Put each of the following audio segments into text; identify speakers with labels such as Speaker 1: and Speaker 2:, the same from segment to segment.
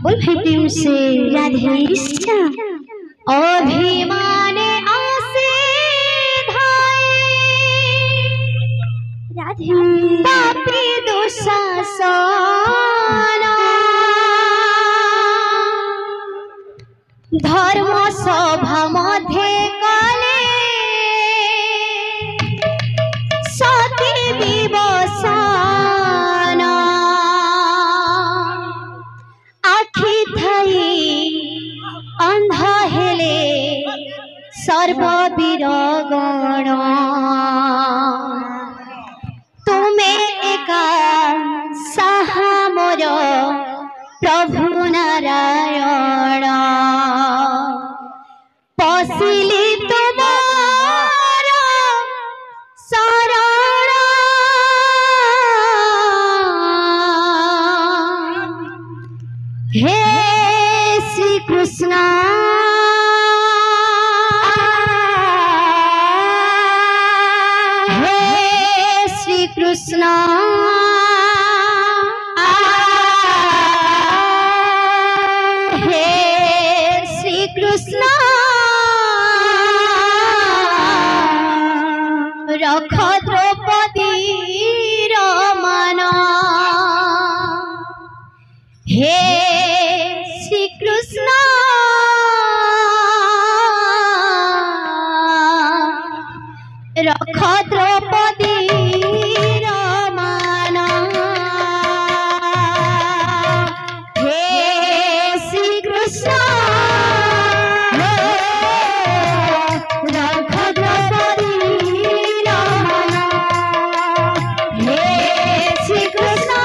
Speaker 1: बोल भाई प्रेम से राधे कृष्ण। अभिमाने आसे धाये राधे पापी दुशासन धर्म सभा मध्य काले सती विवसन आखि थई अंध हेले सर्ववीर गण तुमे एका साहा मोर प्रभु नारायण पसिली तुमार शरण हे श्री कृष्ण हे श्री कृष्ण हे श्री कृष्ण रख द्रौपदी मान हे श्री कृष्ण रख द्रौपदी मान हे श्री कृष्ण रख द्रौपदी मान हे श्री कृष्ण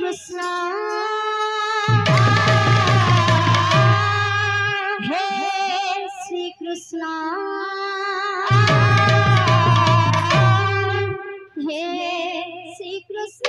Speaker 1: कृष्ण हे श्री कृष्ण हे श्री कृष्ण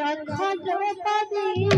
Speaker 1: रख द्रौपदी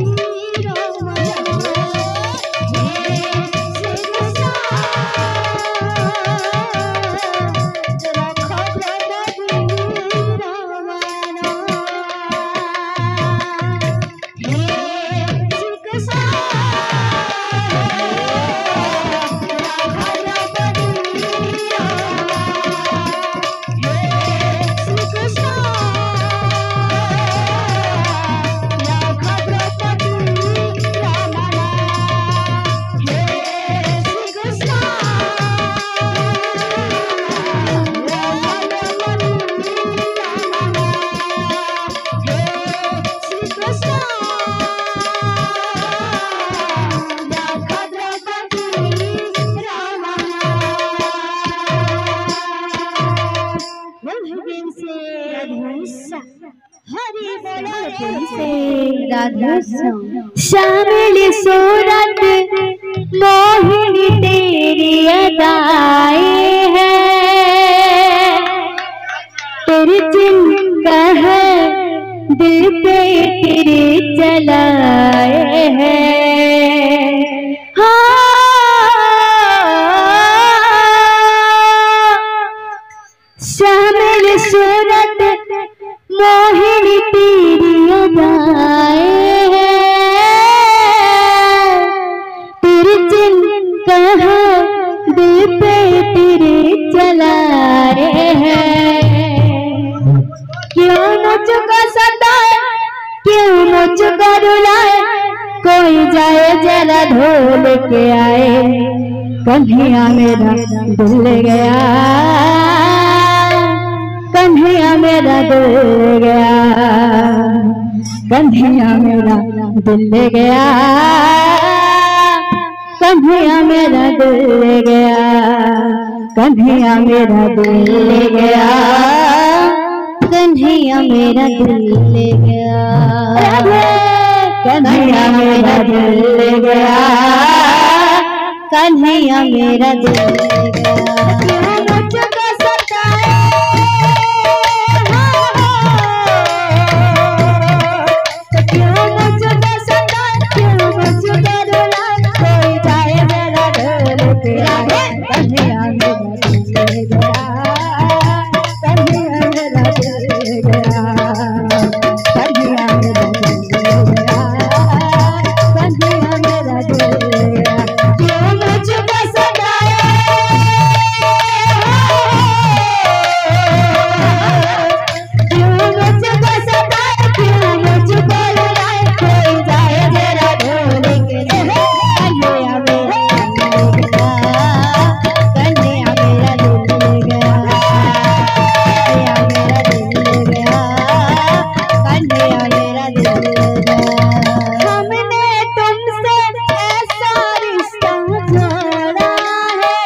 Speaker 2: शामिल सूरत मोहिनी तेरी अदाएं है, तेरी जिनका है दिल पे तेरे चलाए हैं। शामिल सूरत मोहिनी तेरी अदाएं हैं, तेरे जिनका है दिल पे तेरे चलाए हैं। क्यों मुझको सताए, क्यों मुझको रुलाए, कोई जाए जरा ढोल के आए। कन्हैया मेरा दिल गया, कन्हैया मेरा दिल गया, कन्हैया मेरा दिल गया। कन्हैया मेरा दिल ले गया, कन्हैया मेरा दिल ले गया,
Speaker 1: कन्हैया मेरा दिल ले गया,
Speaker 2: कन्हैया मेरा दिल ले गया,
Speaker 1: कन्हैया मेरा दिल ले गया।
Speaker 2: मुझको सताए क्यों मुझको सताए, क्यों मुझको रुलाए, कोई जाए मेरा ढोल तेरा, कन्हैया मेरा दिल ले गया, कन्हैया मेरा दिल ले गया, कन्हैया मेरा दिल ले गया, कन्हैया मेरा दिल ले गया। क्यों मुझको सताए, क्यों मुझको सताए, क्यों मुझको रुलाए, कोई जाए जरा ढोल के, कन्हैया मेरा दिल ले गया, कन्हैया मेरा दिल ले गया, कन्हैया मेरा दिल ले गया, कन्हैया मेरा दिल ले गया। हमने तुमसे ऐसा रिश्ता जोड़ा है,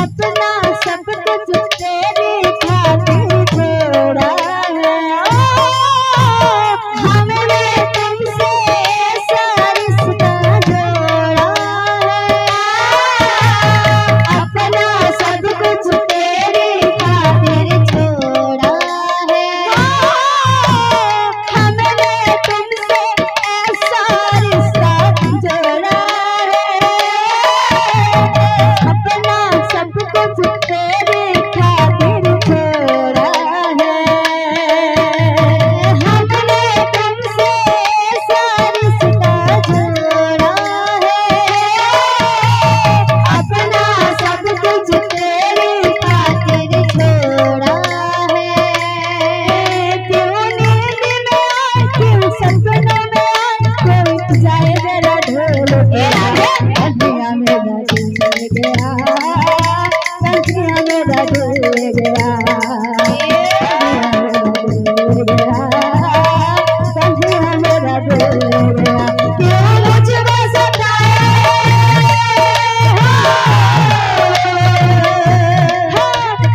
Speaker 2: अपना सब कुछ तेरी खातिर छोड़ा है, हमने तुमसे ऐसा रिश्ता जोड़ा है, अपना सब कुछ तेरी खातिर छोड़ा है, हमने तुमसे ऐसा रिश्ता जोड़ा है, अपना सब कुछ तेरे खातिर छोड़ा है, हमने तुमसे ऐसा रिश्ता जोड़ा है, अपना सब कुछ तेरे खातिर छोड़ा है। क्यों नींद में आए, क्यों सपनों में आए, कोई जाए जरा ढोल तेरा, कन्हैया मेरा दिल ले गया, कन्हैया मेरा दिल ले गया, कन्हैया मेरा दिल ले गया। क्यों मुझको सताए,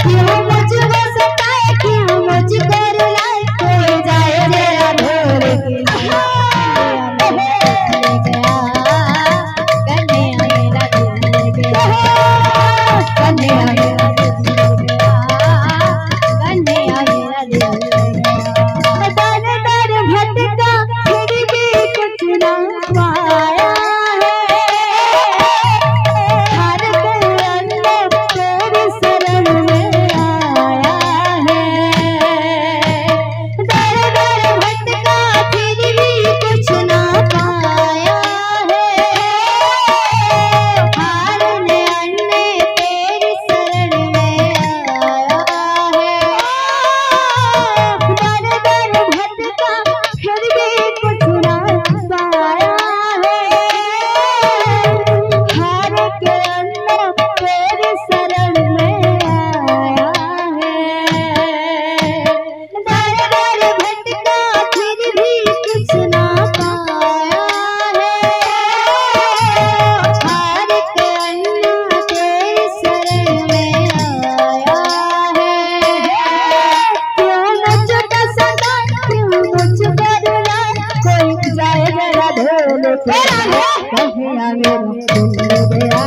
Speaker 2: क्यों मुझको सताए, क्यों मुझको रुलाए, कोई जाए जरा ढोल के,
Speaker 1: कन्हैया मेरा दिल ले गया,
Speaker 2: कन्हैया मेरा दिल ले गया,
Speaker 1: कन्हैया मेरा दिल ले गया।
Speaker 2: दर दर भटका फिर भी कुछ ना पाया है, हर दिल अंदर तेरी शरण में आया है, दर दर भटका फिर भी कुछ ना पाया है,
Speaker 1: हारने अन्ने तेरी शरण में आया है,
Speaker 2: दर दर भटका फिर भी कुछ ना पाया है, हार के अंदर तेरी शरण में आया है,
Speaker 1: दर दर भटका फिर भी कुछ ना पाया है, हार के अन्ना तेरी शरण में आया है।
Speaker 2: क्यों मुझको सताए, क्यों मुझको रुलाए, कोई जाए जरा ढोल तेरा, कन्हैया मेरा दिल ले गया,